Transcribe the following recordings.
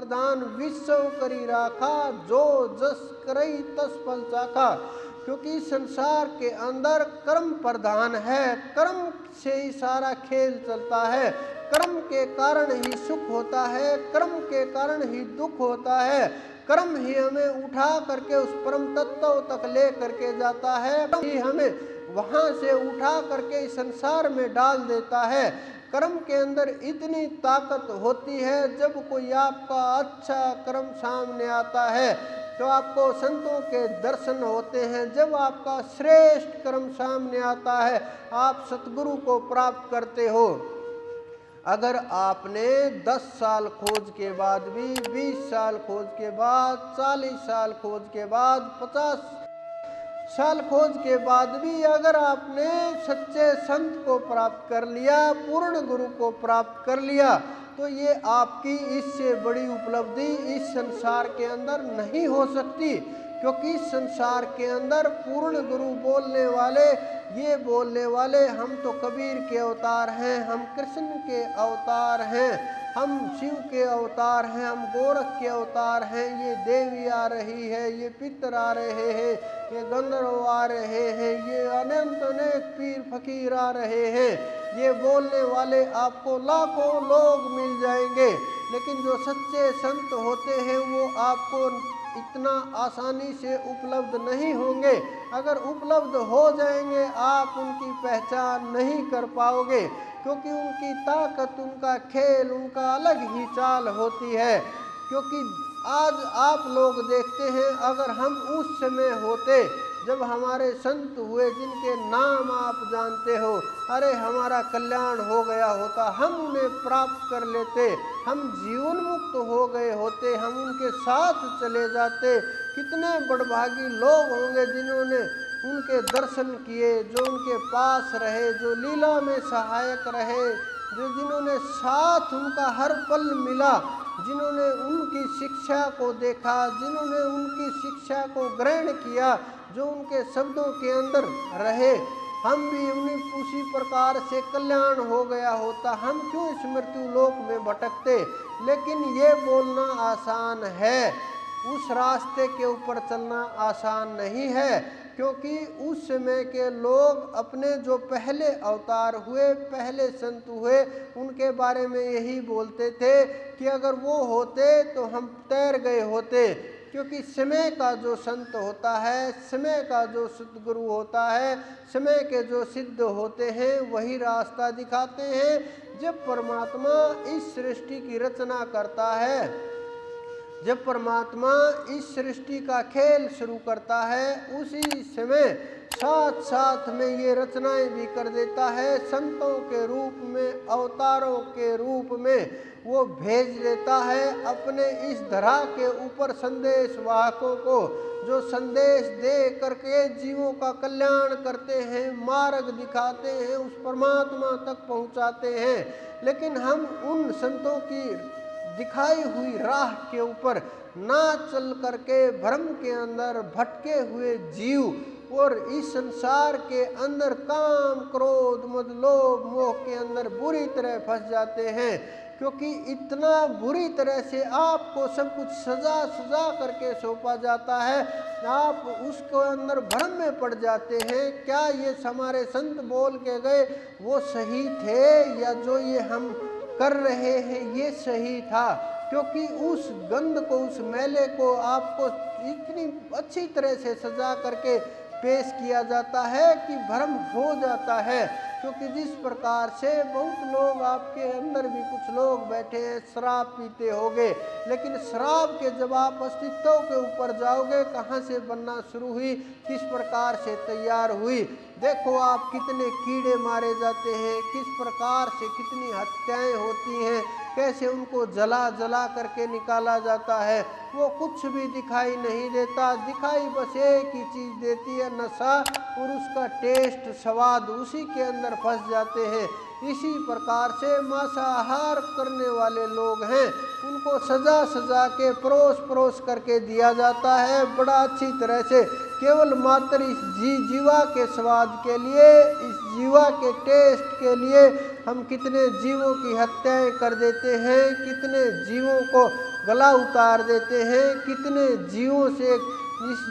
प्रधान विश्व करी राखा, जो जस करई तस फल चाखा। क्योंकि संसार के अंदर कर्म प्रधान है, कर्म से ही सारा खेल चलता है, कर्म के कारण ही सुख होता है, कर्म के कारण ही दुख होता है, कर्म ही हमें उठा करके उस परम तत्व तक ले करके जाता है, ही हमें वहां से उठा करके इस संसार में डाल देता है। कर्म के अंदर इतनी ताकत होती है, जब कोई आपका अच्छा कर्म सामने आता है तो आपको संतों के दर्शन होते हैं, जब आपका श्रेष्ठ कर्म सामने आता है आप सतगुरु को प्राप्त करते हो। अगर आपने 10 साल खोज के बाद भी, 20 साल खोज के बाद, 40 साल खोज के बाद, 50 साल खोज के बाद भी अगर आपने सच्चे संत को प्राप्त कर लिया, पूर्ण गुरु को प्राप्त कर लिया, तो ये आपकी इससे बड़ी उपलब्धि इस संसार के अंदर नहीं हो सकती। क्योंकि इस संसार के अंदर पूर्ण गुरु बोलने वाले, ये बोलने वाले हम तो कबीर के अवतार हैं, हम कृष्ण के अवतार हैं, हम शिव के अवतार हैं, हम गोरख के अवतार हैं, ये देवी आ रही है, ये पितर आ रहे हैं, ये गंधर्व आ रहे हैं, ये अनंत अनेक पीर फकीर आ रहे हैं, ये बोलने वाले आपको लाखों लोग मिल जाएंगे। लेकिन जो सच्चे संत होते हैं वो आपको इतना आसानी से उपलब्ध नहीं होंगे। अगर उपलब्ध हो जाएंगे आप उनकी पहचान नहीं कर पाओगे, क्योंकि उनकी ताकत, उनका खेल, उनका अलग ही चाल होती है। क्योंकि आज आप लोग देखते हैं, अगर हम उस समय होते जब हमारे संत हुए जिनके नाम आप जानते हो, अरे हमारा कल्याण हो गया होता, हम उन्हें प्राप्त कर लेते, हम जीवन मुक्त हो गए होते, हम उनके साथ चले जाते। कितने बड़भागी लोग होंगे जिन्होंने उनके दर्शन किए, जो उनके पास रहे, जो लीला में सहायक रहे, जो जिन्होंने साथ उनका हर पल मिला, जिन्होंने उनकी शिक्षा को देखा, जिन्होंने उनकी शिक्षा को ग्रहण किया, जो उनके शब्दों के अंदर रहे। हम भी उन्हीं उसी प्रकार से कल्याण हो गया होता, हम क्यों इस मृत्यु लोक में भटकते। लेकिन ये बोलना आसान है, उस रास्ते के ऊपर चलना आसान नहीं है। क्योंकि उस समय के लोग अपने जो पहले अवतार हुए, पहले संत हुए, उनके बारे में यही बोलते थे कि अगर वो होते तो हम तैर गए होते। क्योंकि समय का जो संत होता है, समय का जो सद्गुरु होता है, समय के जो सिद्ध होते हैं वही रास्ता दिखाते हैं। जब परमात्मा इस सृष्टि की रचना करता है, जब परमात्मा इस सृष्टि का खेल शुरू करता है, उसी समय साथ साथ में ये रचनाएं भी कर देता है। संतों के रूप में, अवतारों के रूप में वो भेज देता है अपने इस धरा के ऊपर संदेश वाहकों को, जो संदेश दे करके जीवों का कल्याण करते हैं, मार्ग दिखाते हैं, उस परमात्मा तक पहुंचाते हैं। लेकिन हम उन संतों की दिखाई हुई राह के ऊपर ना चल करके भ्रम के अंदर भटके हुए जीव और इस संसार के अंदर काम, क्रोध, मद, लोभ, मोह के अंदर बुरी तरह फंस जाते हैं। क्योंकि इतना बुरी तरह से आपको सब कुछ सजा सजा करके सौंपा जाता है, आप उसके अंदर भ्रम में पड़ जाते हैं। क्या ये हमारे संत बोल के गए वो सही थे, या जो ये हम कर रहे हैं ये सही था? क्योंकि उस गंध को, उस मैले को आपको इतनी अच्छी तरह से सजा करके पेश किया जाता है कि भ्रम हो जाता है। क्योंकि जिस प्रकार से बहुत लोग, आपके अंदर भी कुछ लोग बैठे हैं, शराब पीते होंगे, लेकिन शराब के जब आप अस्तित्व के ऊपर जाओगे, कहाँ से बनना शुरू हुई, किस प्रकार से तैयार हुई, देखो आप कितने कीड़े मारे जाते हैं, किस प्रकार से कितनी हत्याएं होती हैं, कैसे उनको जला जला करके निकाला जाता है। वो कुछ भी दिखाई नहीं देता, दिखाई बस एक ही चीज़ देती है, नशा, और उसका टेस्ट, स्वाद, उसी के अंदर फंस जाते हैं। इसी प्रकार से मांसाहार करने वाले लोग हैं, उनको सजा सजा के परोस परोस करके दिया जाता है बड़ा अच्छी तरह से केवल मात्र इस जीवा के स्वाद के लिए, इस जीवा के टेस्ट के लिए हम कितने जीवों की हत्याएं कर देते हैं, कितने जीवों को गला उतार देते हैं, कितने जीवों से इस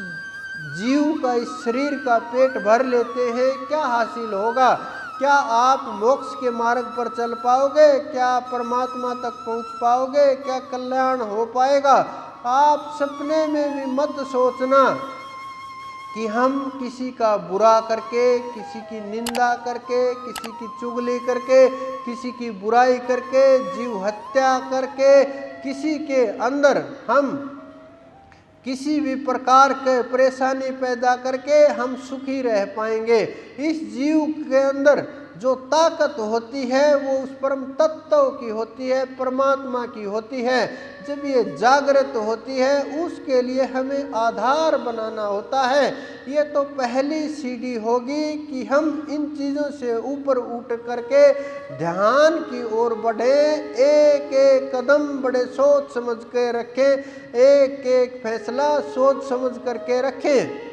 जीव का, इस शरीर का पेट भर लेते हैं। क्या हासिल होगा? क्या आप मोक्ष के मार्ग पर चल पाओगे? क्या आप परमात्मा तक पहुंच पाओगे? क्या कल्याण हो पाएगा? आप सपने में भी मत सोचना कि हम किसी का बुरा करके, किसी की निंदा करके, किसी की चुगली करके, किसी की बुराई करके, जीव हत्या करके, किसी के अंदर हम किसी भी प्रकार के परेशानी पैदा करके हम सुखी रह पाएंगे। इस जीव के अंदर जो ताकत होती है वो उस परम तत्व की होती है, परमात्मा की होती है। जब ये जागृत होती है उसके लिए हमें आधार बनाना होता है। ये तो पहली सीढ़ी होगी कि हम इन चीज़ों से ऊपर उठ करके ध्यान की ओर बढ़ें, एक एक कदम बड़े सोच समझ के रखें, एक एक फैसला सोच समझ करके रखें।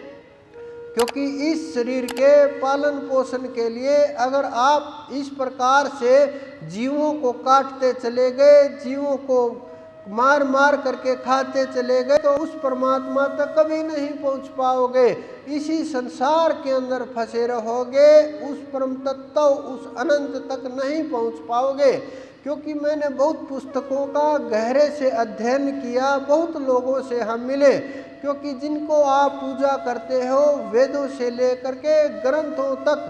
क्योंकि इस शरीर के पालन पोषण के लिए अगर आप इस प्रकार से जीवों को काटते चले गए, जीवों को मार मार करके खाते चले गए, तो उस परमात्मा तक कभी नहीं पहुंच पाओगे। इसी संसार के अंदर फंसे रहोगे, उस परम तत्व, उस अनंत तक नहीं पहुंच पाओगे। क्योंकि मैंने बहुत पुस्तकों का गहरे से अध्ययन किया, बहुत लोगों से हम मिले, क्योंकि जिनको आप पूजा करते हो वेदों से लेकर के ग्रंथों तक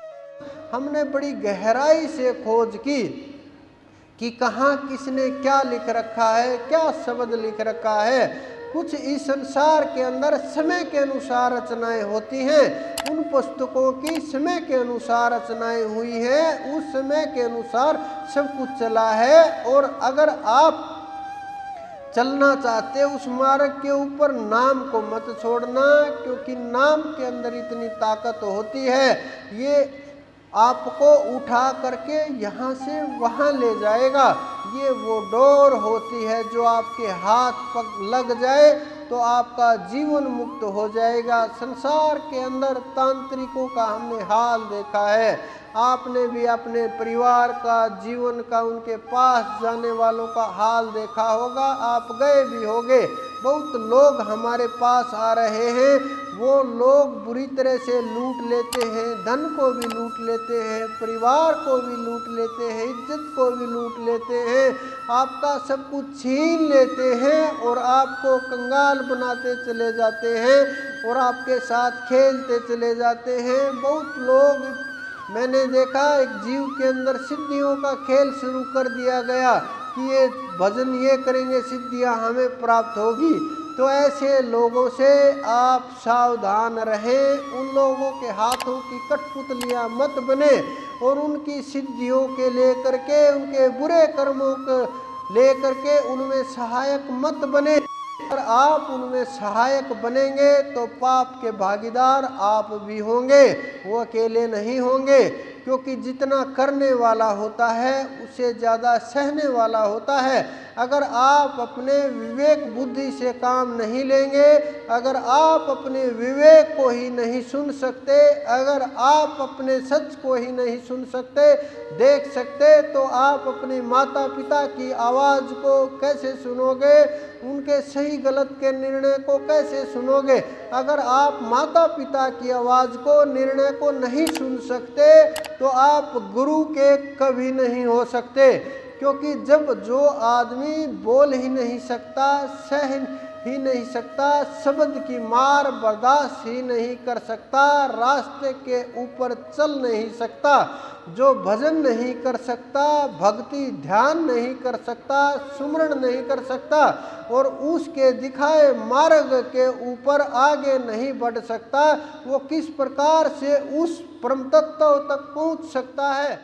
हमने बड़ी गहराई से खोज की कि कहाँ किसने क्या लिख रखा है, क्या शब्द लिख रखा है। कुछ इस संसार के अंदर समय के अनुसार रचनाएं होती हैं, उन पुस्तकों की समय के अनुसार रचनाएं हुई हैं, उस समय के अनुसार सब कुछ चला है। और अगर आप चलना चाहते उस मार्ग के ऊपर, नाम को मत छोड़ना, क्योंकि नाम के अंदर इतनी ताकत होती है, ये आपको उठा करके यहाँ से वहाँ ले जाएगा। ये वो डोर होती है जो आपके हाथ पग लग जाए तो आपका जीवन मुक्त हो जाएगा। संसार के अंदर तांत्रिकों का हमने हाल देखा है, आपने भी अपने परिवार का, जीवन का, उनके पास जाने वालों का हाल देखा होगा, आप गए भी होंगे। बहुत लोग हमारे पास आ रहे हैं, वो लोग बुरी तरह से लूट लेते हैं, धन को भी लूट लेते हैं, परिवार को भी लूट लेते हैं, इज्जत को भी लूट लेते हैं, आपका सब कुछ छीन लेते हैं और आपको कंगाल बनाते चले जाते हैं और आपके साथ खेलते चले जाते हैं। बहुत लोग मैंने देखा, एक जीव के अंदर सिद्धियों का खेल शुरू कर दिया गया कि ये भजन ये करेंगे सिद्धियां हमें प्राप्त होगी। तो ऐसे लोगों से आप सावधान रहें, उन लोगों के हाथों की कठपुतलियां मत बने और उनकी सिद्धियों के लेकर के, उनके बुरे कर्मों को लेकर के उनमें सहायक मत बने। अगर आप उनमें सहायक बनेंगे तो पाप के भागीदार आप भी होंगे, वो अकेले नहीं होंगे। क्योंकि जितना करने वाला होता है उससे ज़्यादा सहने वाला होता है। अगर आप अपने विवेक बुद्धि से काम नहीं लेंगे, अगर आप अपने विवेक को ही नहीं सुन सकते, अगर आप अपने सच को ही नहीं सुन सकते, देख सकते, तो आप अपने माता पिता की आवाज़ को कैसे सुनोगे, उनके सही गलत के निर्णय को कैसे सुनोगे। अगर आप माता पिता की आवाज़ को, निर्णय को नहीं सुन सकते तो आप गुरु के कभी नहीं हो सकते। क्योंकि जब जो आदमी बोल ही नहीं सकता, सह ही नहीं सकता, शब्द की मार बर्दाश्त ही नहीं कर सकता, रास्ते के ऊपर चल नहीं सकता, जो भजन नहीं कर सकता, भक्ति ध्यान नहीं कर सकता, सुमरण नहीं कर सकता और उसके दिखाए मार्ग के ऊपर आगे नहीं बढ़ सकता, वो किस प्रकार से उस परम तत्व तक पहुंच सकता है।